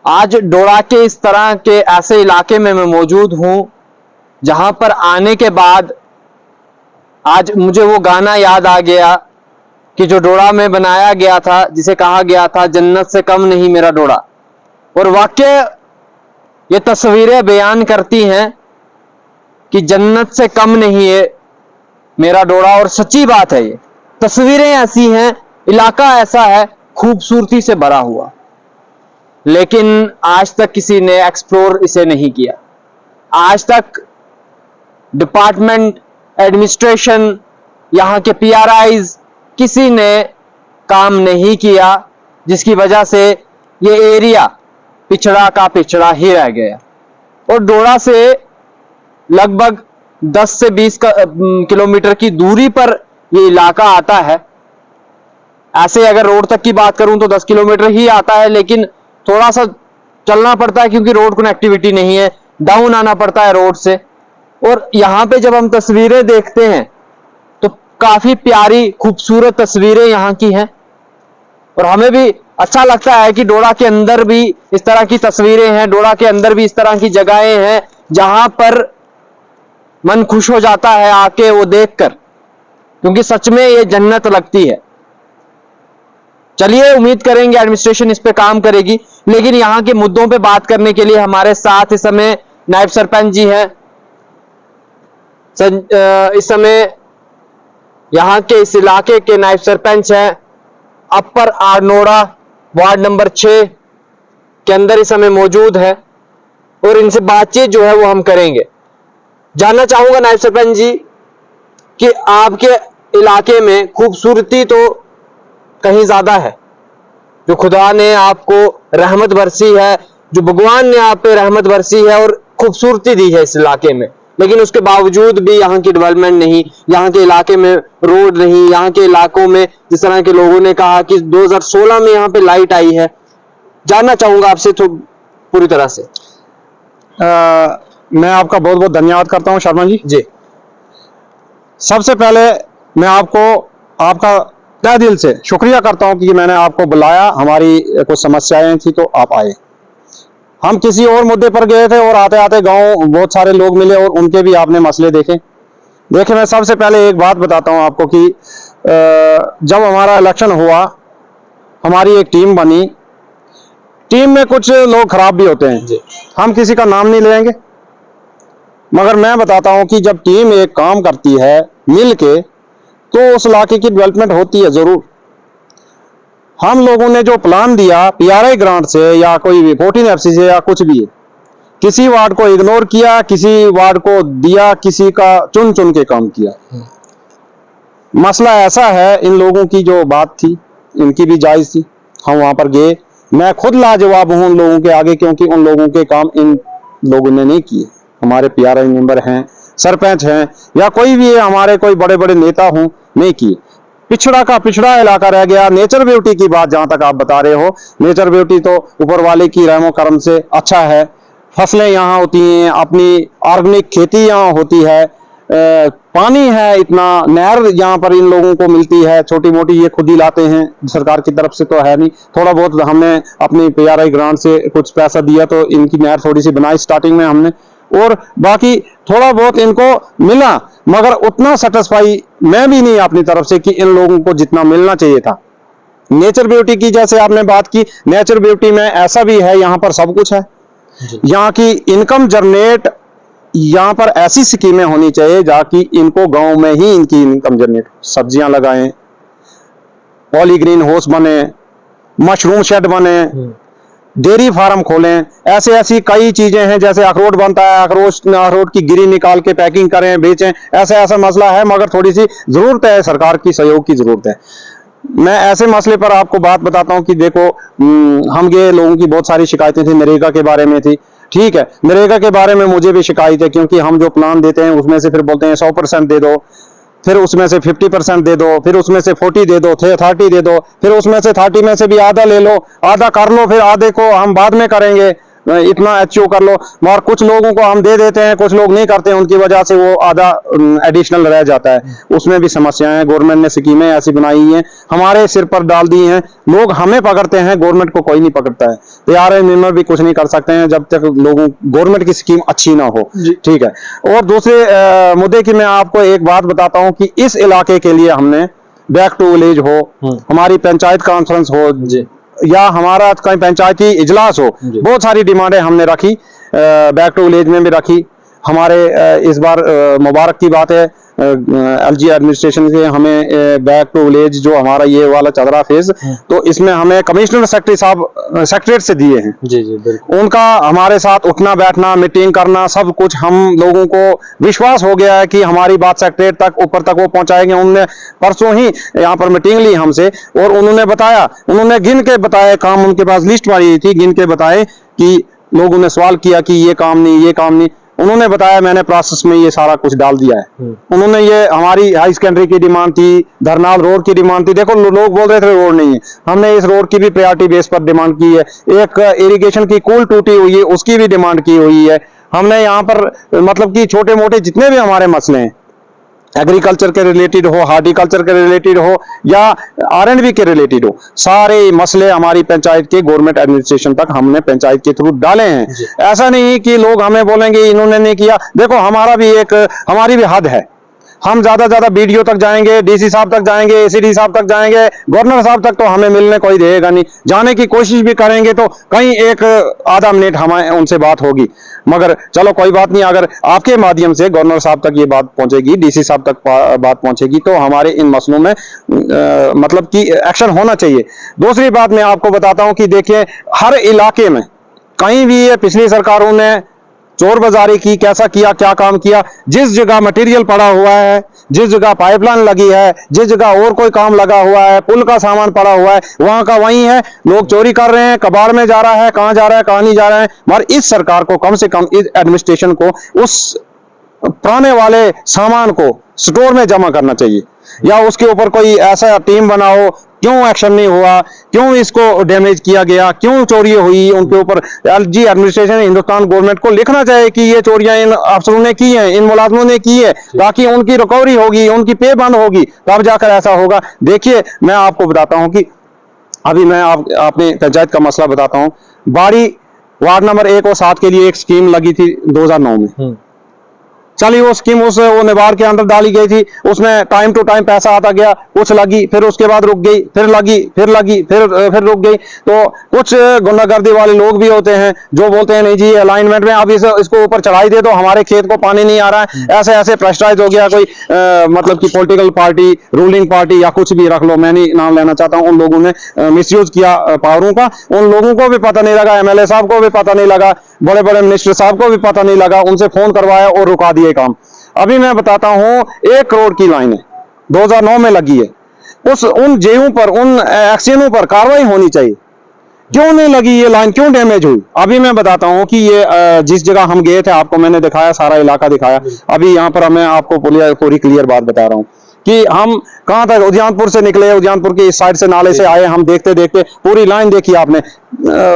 आज डोडा के इस तरह के ऐसे इलाके में मैं मौजूद हूं जहां पर आने के बाद आज मुझे वो गाना याद आ गया कि जो डोडा में बनाया गया था, जिसे कहा गया था जन्नत से कम नहीं मेरा डोडा। और वाकई ये तस्वीरें बयान करती हैं कि जन्नत से कम नहीं है मेरा डोडा, और सच्ची बात है। ये तस्वीरें ऐसी हैं, इलाका ऐसा है खूबसूरती से भरा हुआ, लेकिन आज तक किसी ने एक्सप्लोर इसे नहीं किया। आज तक डिपार्टमेंट, एडमिनिस्ट्रेशन, यहाँ के पीआरआईज किसी ने काम नहीं किया, जिसकी वजह से ये एरिया पिछड़ा का पिछड़ा ही रह गया। और डोडा से लगभग 10 से 20 किलोमीटर की दूरी पर ये इलाका आता है। ऐसे अगर रोड तक की बात करूं तो 10 किलोमीटर ही आता है, लेकिन थोड़ा सा चलना पड़ता है क्योंकि रोड कनेक्टिविटी नहीं है, डाउन आना पड़ता है रोड से। और यहां पे जब हम तस्वीरें देखते हैं तो काफी प्यारी खूबसूरत तस्वीरें यहां की हैं, और हमें भी अच्छा लगता है कि डोडा के अंदर भी इस तरह की तस्वीरें हैं, डोडा के अंदर भी इस तरह की जगहें हैं जहां पर मन खुश हो जाता है आके वो देखकर, क्योंकि सच में ये जन्नत लगती है। चलिए, उम्मीद करेंगे एडमिनिस्ट्रेशन इस पे काम करेगी। लेकिन यहाँ के मुद्दों पे बात करने के लिए हमारे साथ इस समय नायब सरपंच जी हैं। इस समय यहाँ के इस इलाके के नायब सरपंच हैं, अपर आरनोड़ा वार्ड नंबर 6 के अंदर इस समय मौजूद है, और इनसे बातचीत जो है वो हम करेंगे। जानना चाहूंगा नायब सरपंच जी कि आपके इलाके में खूबसूरती तो कहीं ज्यादा है, जो खुदा ने आपको रहमत बरसी है, जो भगवान ने आप पे रहमत बरसी है और खूबसूरती दी है इस इलाके में, लेकिन उसके बावजूद भी यहाँ की डेवलपमेंट नहीं, यहाँ के इलाके में रोड नहीं, यहाँ के इलाकों में जिस तरह के लोगों ने कहा कि 2016 में यहाँ पे लाइट आई है। जानना चाहूंगा आपसे तो पूरी तरह से। मैं आपका बहुत बहुत धन्यवाद करता हूँ शर्मा जी। सबसे पहले मैं आपका तहे दिल से शुक्रिया करता हूँ कि मैंने आपको बुलाया, हमारी कुछ समस्याएं थी तो आप आए। हम किसी और मुद्दे पर गए थे और आते आते गांव बहुत सारे लोग मिले और उनके भी आपने मसले देखे। मैं सबसे पहले एक बात बताता हूँ आपको कि जब हमारा इलेक्शन हुआ, हमारी एक टीम बनी। टीम में कुछ लोग खराब भी होते हैं, हम किसी का नाम नहीं लेंगे, मगर मैं बताता हूँ कि जब टीम एक काम करती है मिल के तो उस इलाके की डेवलपमेंट होती है जरूर। हम लोगों ने जो प्लान दिया पीआरआई ग्रांट से या कोई 14FC से या कुछ भी, किसी वार्ड को इग्नोर किया, किसी वार्ड को दिया, किसी का चुन चुन के काम किया। मसला ऐसा है, इन लोगों की जो बात थी इनकी भी जायज थी। हम वहां पर गए, मैं खुद लाजवाब हूं उन लोगों के आगे, क्योंकि उन लोगों के काम इन लोगों ने नहीं किए। हमारे पीआरआई मेंबर हैं, सरपंच हैं या कोई भी है, हमारे कोई बड़े बड़े नेता हों, नहीं किए। पिछड़ा का पिछड़ा इलाका रह गया। नेचर ब्यूटी की बात जहां तक आप बता रहे हो, नेचर ब्यूटी तो ऊपर वाले की रहमो करम से अच्छा है। फसलें यहाँ होती हैं, अपनी ऑर्गेनिक खेती यहाँ होती है, पानी है इतना, नहर यहाँ पर इन लोगों को मिलती है, छोटी मोटी ये खुद ही लाते हैं, सरकार की तरफ से तो है नहीं। थोड़ा बहुत हमने अपनी पीआरआई ग्रांट से कुछ पैसा दिया तो इनकी नहर थोड़ी सी बनाई स्टार्टिंग में हमने, और बाकी थोड़ा बहुत इनको मिला, मगर उतना सेटिस्फाई मैं भी नहीं अपनी तरफ से कि इन लोगों को जितना मिलना चाहिए था। नेचर ब्यूटी की जैसे आपने बात की, नेचर ब्यूटी में ऐसा भी है, यहाँ पर सब कुछ है। यहाँ की इनकम जनरेट, यहाँ पर ऐसी स्कीमें होनी चाहिए जहाँ इनको गांव में ही इनकी इनकम जनरेट, सब्जियां लगाएं, पॉलीग्रीन हाउस बने, मशरूम शेड बने, डेयरी फार्म खोलें। ऐसी कई चीजें हैं, जैसे अखरोट बनता है, अखरोट की गिरी निकाल के पैकिंग करें, बेचें, ऐसा मसला है, मगर थोड़ी सी जरूरत है, सरकार की सहयोग की जरूरत है। मैं ऐसे मसले पर आपको बात बताता हूं कि देखो, हम ये लोगों की बहुत सारी शिकायतें थी, नरेगा के बारे में थी। ठीक है, नरेगा के बारे में मुझे भी शिकायत है, क्योंकि हम जो प्लान देते हैं उसमें से फिर बोलते हैं 100% दे दो, फिर उसमें से 50% दे दो, फिर उसमें से 40 दे दो, 30 दे दो, फिर उसमें से 30 में से भी आधा ले लो, आधा कर लो, फिर आधे को हम बाद में करेंगे। इतना एचओ कर लो, मगर कुछ लोगों को हम दे देते हैं, कुछ लोग नहीं करते हैं, उनकी वजह से वो आधा एडिशनल रह जाता है। उसमें भी समस्याएं हैं। गवर्नमेंट ने स्कीमें ऐसी बनाई हैं, हमारे सिर पर डाल दी हैं, लोग हमें पकड़ते हैं, गवर्नमेंट को कोई नहीं पकड़ता है। तो यार मेंबर भी कुछ नहीं कर सकते हैं जब तक लोगों गवर्नमेंट की स्कीम अच्छी ना हो। ठीक है। और दूसरे मुद्दे की मैं आपको एक बात बताता हूं कि इस इलाके के लिए हमने बैक टू विलेज हो, हमारी पंचायत कॉन्फ्रेंस हो या हमारा कहीं पंचायती इजलास हो, बहुत सारी डिमांडें हमने रखी, बैक टू विलेज में भी रखी। हमारे इस बार मुबारक की बात है, एलजी एडमिनिस्ट्रेशन से हमें बैक टू विलेज जो हमारा ये वाला चल रहा फेज, तो इसमें हमें कमिश्नर सेक्रेटरी साहब सेक्रेटरीट से दिए हैं। जी बिल्कुल। उनका हमारे साथ उठना बैठना, मीटिंग करना, सब कुछ हम लोगों को विश्वास हो गया है कि हमारी बात सेक्रेटरीट तक ऊपर तक वो पहुंचाएंगे। उन्होंने परसों ही यहाँ पर मीटिंग ली हमसे और उन्होंने बताया, उन्होंने गिन के बताया काम, उनके पास लिस्ट पड़ी थी, गिन के बताए कि लोगों ने सवाल किया कि ये काम नहीं, ये काम नहीं, उन्होंने बताया मैंने प्रोसेस में ये सारा कुछ डाल दिया है। उन्होंने ये हमारी हाई सेकेंडरी की डिमांड थी, धरनाल रोड की डिमांड थी, देखो लोग बोल रहे थे रोड नहीं है, हमने इस रोड की भी प्रायोरिटी बेस पर डिमांड की है। एक इरिगेशन की कूल टूटी हुई है, उसकी भी डिमांड की हुई है हमने। यहाँ पर मतलब कि छोटे मोटे जितने भी हमारे मसले हैं, एग्रीकल्चर के रिलेटेड हो, हार्टिकल्चर के रिलेटेड हो या R&B के रिलेटेड हो, सारे मसले हमारी पंचायत के गवर्नमेंट एडमिनिस्ट्रेशन तक हमने पंचायत के थ्रू डाले हैं। ऐसा नहीं कि लोग हमें बोलेंगे इन्होंने नहीं किया, देखो हमारी भी हद है। हम ज्यादा BDO तक जाएंगे, DC साहब तक जाएंगे, ACD साहब तक जाएंगे, गवर्नर साहब तक तो हमें मिलने कोई देगा नहीं। जाने की कोशिश भी करेंगे तो कहीं एक आधा मिनट हमारे उनसे बात होगी, मगर चलो कोई बात नहीं, अगर आपके माध्यम से गवर्नर साहब तक ये बात पहुंचेगी, DC साहब तक बात पहुंचेगी, तो हमारे इन मसलों में मतलब कि एक्शन होना चाहिए। दूसरी बात मैं आपको बताता हूं कि देखिए हर इलाके में कहीं भी ये पिछली सरकारों ने चोर बाजारी की, कैसा किया, क्या काम किया, जिस जगह मटेरियल पड़ा हुआ है, जिस जगह पाइपलाइन लगी है, जिस जगह और कोई काम लगा हुआ है, पुल का सामान पड़ा हुआ है, वहां का वहीं है, लोग चोरी कर रहे हैं, कबाड़ में जा रहा है, कहां जा रहा है, कहां नहीं जा रहा है। मगर इस सरकार को कम से कम, इस एडमिनिस्ट्रेशन को उस पुराने वाले सामान को स्टोर में जमा करना चाहिए, या उसके ऊपर कोई ऐसा टीम बनाओ, क्यों एक्शन नहीं हुआ, क्यों इसको डैमेज किया गया, क्यों चोरी हुई, उनके ऊपर एलजी एडमिनिस्ट्रेशन, हिंदुस्तान गवर्नमेंट को लिखना चाहिए कि ये चोरियां इन अफसरों ने की हैं, इन मुलाजमों ने की है, ताकि उनकी रिकवरी होगी, उनकी पे बंद होगी, तब जाकर ऐसा होगा। देखिए मैं आपको बताता हूं कि अभी मैं अपने पंचायत का मसला बताता हूं। बाड़ी वार्ड नंबर 1 और 7 के लिए एक स्कीम लगी थी 2009 में। चलिए वो स्कीम वो निबार के अंदर डाली गई थी, उसमें टाइम टू टाइम पैसा आता गया, कुछ लगी, फिर उसके बाद रुक गई, फिर लगी, फिर रुक गई। तो कुछ गुंडागर्दी वाले लोग भी होते हैं जो बोलते हैं नहीं जी अलाइनमेंट में अब इसको ऊपर चढ़ाई दे दो, हमारे खेत को पानी नहीं आ रहा है, ऐसे ऐसे प्रेस्टाइज हो गया कोई मतलब कि पॉलिटिकल पार्टी, रूलिंग पार्टी या कुछ भी रख लो, मैं नहीं नाम लेना चाहता हूं, उन लोगों ने मिसयूज किया पावरों का। उन लोगों को भी पता नहीं लगा, MLA साहब को भी पता नहीं लगा, बड़े बड़े मिनिस्टर साहब को भी पता नहीं लगा, उनसे फोन करवाया और रुका दिए काम। अभी मैं बताता हूं 1 करोड़ की लाइन है 2009 में लगी है, उन जेयू पर, उन एक्शनों पर कार्रवाई होनी चाहिए। क्यों नहीं लगी ये लाइन, क्यों डैमेज हुई? अभी मैं बताता हूं कि ये जिस जगह हम गए थे, आपको मैंने दिखाया, सारा इलाका दिखाया। अभी यहाँ पर मैं आपको पूरी क्लियर बात बता रहा हूं कि हम कहां तक उद्यानपुर से निकले, उद्यानपुर की इस साइड से नाले से आए, हम देखते देखते पूरी लाइन देखी आपने,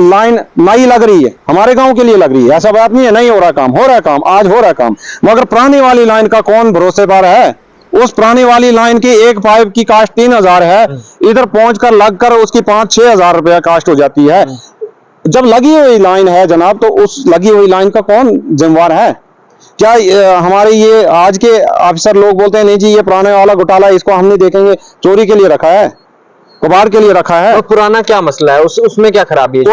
लाइन नई लग रही है, हमारे गांव के लिए लग रही है, ऐसा बात नहीं है नहीं हो रहा काम, हो रहा है काम, आज हो रहा है काम। मगर पुरानी वाली लाइन का कौन भरोसे पर है? उस पुरानी वाली लाइन की एक पाइप की कास्ट 3000 है, इधर पहुंचकर लगकर उसकी 5-6 हजार रुपया कास्ट हो जाती है। जब लगी हुई लाइन है जनाब, तो उस लगी हुई लाइन का कौन जिम्मेवार है? क्या हमारे ये आज के अफसर लोग बोलते हैं नहीं जी ये पुराने वाला घोटाला, इसको हम नहीं देखेंगे, चोरी के लिए रखा है, कबाड़ के लिए रखा है। और पुराना क्या मसला है, उसमें क्या खराबी है?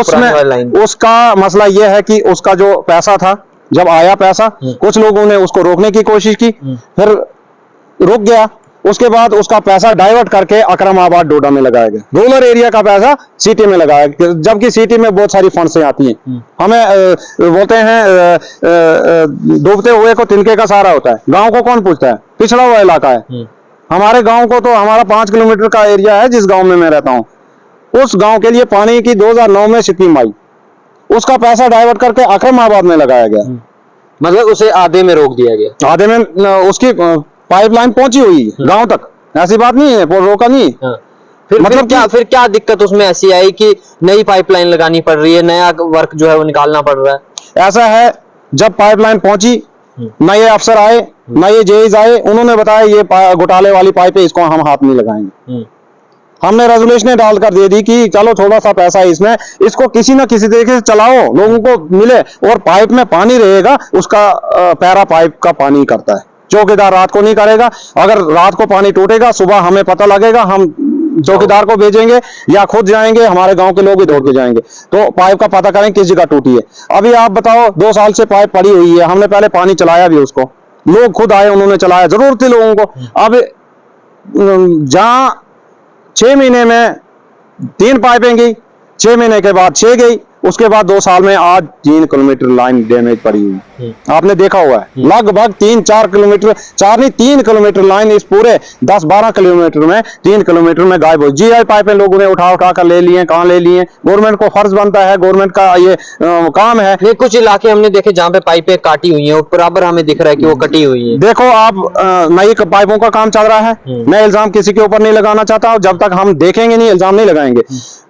उसका मसला यह है कि उसका जो पैसा था, जब आया पैसा, कुछ लोगों ने उसको रोकने की कोशिश की, फिर रुक गया, उसके बाद उसका पैसा डाइवर्ट करके अकरमाबाद डोडा में लगाया गया, रूरल एरिया का पैसा सिटी में लगाया, जबकि सिटी में बहुत सारी फंड से आती हैं। हमें बोलते हैं डूबते हुए को तिनके का सहारा होता है, गांव को कौन पूछता है? पिछड़ा हुआ इलाका है हमारे गांव को, तो हमारा 5 किलोमीटर का एरिया है जिस गांव में मैं रहता हूं, उस गांव के लिए पानी की 2009 में स्कीम आई, उसका पैसा डाइवर्ट करके अकरमाबाद में लगाया गया, मतलब उसे आधे में रोक दिया गया, आधे में उसकी पाइपलाइन पहुंची हुई गांव तक, ऐसी बात नहीं है, रोका नहीं। फिर क्या दिक्कत उसमें ऐसी आई कि नई पाइपलाइन लगानी पड़ रही है, नया वर्क जो है वो निकालना पड़ रहा है? ऐसा है, जब पाइपलाइन पहुंची, नए अफसर आए, नए जेईज आए, उन्होंने बताया ये घोटाले वाली पाइप है, इसको हम हाथ नहीं लगाएंगे। हमने रेजोल्यूशन डालकर दे दी कि चलो थोड़ा सा पैसा है इसमें, इसको किसी ना किसी तरीके से चलाओ, लोगों को मिले, और पाइप में पानी रहेगा, उसका पैरा पाइप का पानी करता है, चौकीदार रात को नहीं करेगा। अगर रात को पानी टूटेगा, सुबह हमें पता लगेगा, हम चौकीदार को भेजेंगे या खुद जाएंगे, हमारे गांव के लोग ही दौड़ के जाएंगे, तो पाइप का पता करें किस जगह टूटी है। अभी आप बताओ, 2 साल से पाइप पड़ी हुई है, हमने पहले पानी चलाया भी उसको, लोग खुद आए, उन्होंने चलाया, जरूरत थी लोगों को। अब जहां 6 महीने में 3 पाइपें गई, 6 महीने के बाद 6 गई, उसके बाद 2 साल में आज 3 किलोमीटर लाइन डैमेज पड़ी हुई, आपने देखा हुआ है। लगभग 3-4 किलोमीटर, 4 नहीं 3 किलोमीटर लाइन इस पूरे 10-12 किलोमीटर में 3 किलोमीटर में गायब हो। जीआई पाइपें लोगों ने उठा उठा कर ले लिए, कहाँ ले लिए, गवर्नमेंट को फर्ज बनता है, गवर्नमेंट का ये काम है। ये कुछ इलाके हमने देखे जहाँ पे पाइपें काटी हुई हैं, बराबर हमें दिख रहा है कि वो कटी हुई है। देखो आप, नई पाइपों का काम चल रहा है, मैं इल्जाम किसी के ऊपर नहीं लगाना चाहता हूं, जब तक हम देखेंगे नहीं इल्जाम नहीं लगाएंगे।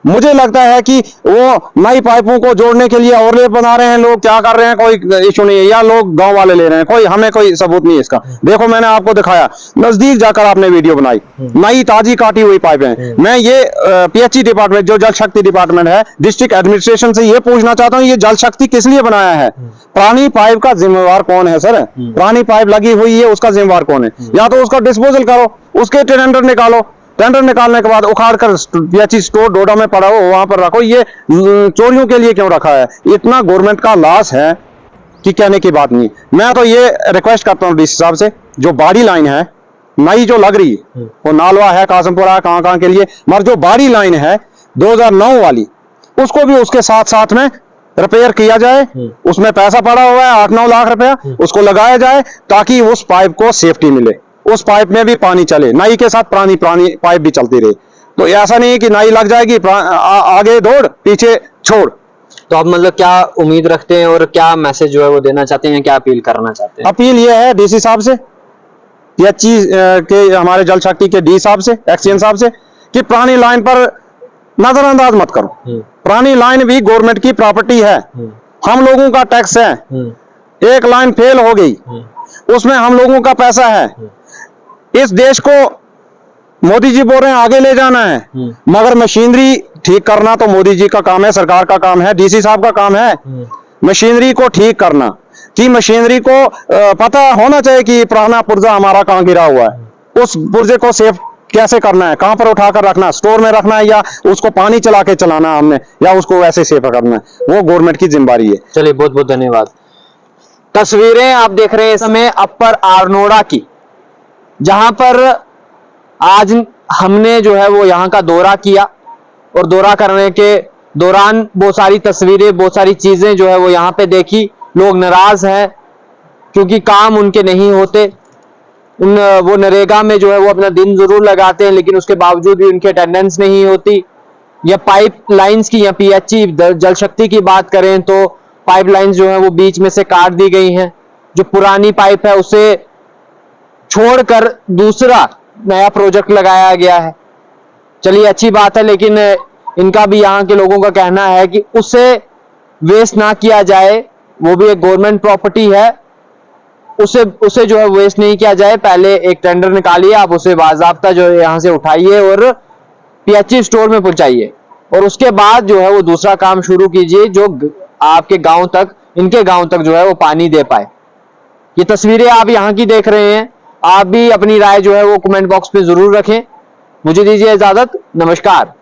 मुझे लगता है कि वो नई पाइपों को जोड़ने के लिए और लेप बना रहे हैं, लोग क्या कर रहे हैं कोई इशू नहीं है, या लोग गांव वाले ले रहे हैं, कोई हमें कोई सबूत नहीं है इसका। देखो मैंने आपको दिखाया, नजदीक जाकर आपने वीडियो बनाई, नई ताजी काटी हुई पाइपें। मैं ये पीएचई डिपार्टमेंट, जो जल शक्ति डिपार्टमेंट है, डिस्ट्रिक्ट एडमिनिस्ट्रेशन से ये पूछना चाहता हूँ, ये जल शक्ति किस लिए बनाया है? पुरानी पाइप का जिम्मेवार कौन है सर? पुरानी पाइप लगी हुई है, उसका जिम्मेवार कौन है? या तो उसका डिस्पोजल करो, उसके टेंडर निकालो, टेंडर निकालने के बाद उखाड़ कर पीएचई स्टोर डोडा में पड़ा हो, वहां पर रखो। ये चोरियों के लिए क्यों रखा है? इतना गवर्नमेंट का लॉस है कि कहने की बात नहीं। मैं तो ये रिक्वेस्ट करता हूँ डीसी साहब से, जो बाड़ी लाइन है नई जो लग रही है, वो नालवा है, कासमपुरा है, कहाँ के लिए, मगर जो बाड़ी लाइन है 2009 वाली, उसको भी उसके साथ साथ में रिपेयर किया जाए। उसमें पैसा पड़ा हुआ है 8-9 लाख रुपया, उसको लगाया जाए ताकि उस पाइप को सेफ्टी मिले, उस पाइप में भी पानी चले, नाई के साथ पुरानी पाइप भी चलती रहे। तो ऐसा नहीं है कि नाई लग जाएगी, आगे दौड़ पीछे छोड़। तो आप मतलब क्या उम्मीद रखते हैं और क्या मैसेज जो है वो देना चाहते हैं, क्या अपील करना चाहते हैं? अपील ये है डीसी साहब से, पीएचई के हमारे जल शक्ति के डी साहब से, एक्सीएन साहब से, कि पुरानी लाइन पर नजरअंदाज मत करो। पुरानी लाइन भी गवर्नमेंट की प्रॉपर्टी है, हम लोगों का टैक्स है। एक लाइन फेल हो गई, उसमें हम लोगों का पैसा है। इस देश को मोदी जी बोल रहे हैं आगे ले जाना है, मगर मशीनरी ठीक करना तो मोदी जी का काम है, सरकार का काम है, डीसी साहब का काम है मशीनरी को ठीक करना। कि मशीनरी को पता होना चाहिए कि पुराना पुर्जा हमारा कहाँ गिरा हुआ है, उस पुर्जे को सेफ कैसे करना है, कहां पर उठाकर रखना, स्टोर में रखना है या उसको पानी चला के चलाना हमने, या उसको वैसे सेफ करना है, वो गवर्नमेंट की जिम्मेदारी है। चलिए बहुत बहुत धन्यवाद। तस्वीरें आप देख रहे हैं इस समय अपर आरनोड़ा की, जहां पर आज हमने जो है वो यहाँ का दौरा किया, और दौरा करने के दौरान बहुत सारी तस्वीरें, बहुत सारी चीजें जो है वो यहाँ पे देखी। लोग नाराज हैं क्योंकि काम उनके नहीं होते। वो नरेगा में जो है वो अपना दिन जरूर लगाते हैं, लेकिन उसके बावजूद भी उनकी अटेंडेंस नहीं होती। या पाइप लाइन्स की या पीएचई जल शक्ति की बात करें तो पाइप लाइन्स जो है वो बीच में से काट दी गई हैं। जो पुरानी पाइप है उसे छोड़कर दूसरा नया प्रोजेक्ट लगाया गया है। चलिए अच्छी बात है, लेकिन इनका भी यहाँ के लोगों का कहना है कि उसे वेस्ट ना किया जाए, वो भी एक गवर्नमेंट प्रॉपर्टी है, उसे जो है वेस्ट नहीं किया जाए। पहले एक टेंडर निकालिए, आप उसे बाज़ाब्ता जो है यहाँ से उठाइए और पीएचई स्टोर में पहुंचाइए, और उसके बाद जो है वो दूसरा काम शुरू कीजिए जो आपके गांव तक, इनके गांव तक जो है वो पानी दे पाए। ये तस्वीरें आप यहाँ की देख रहे हैं। आप भी अपनी राय जो है वो कमेंट बॉक्स में जरूर रखें। मुझे दीजिए इजाजत, नमस्कार।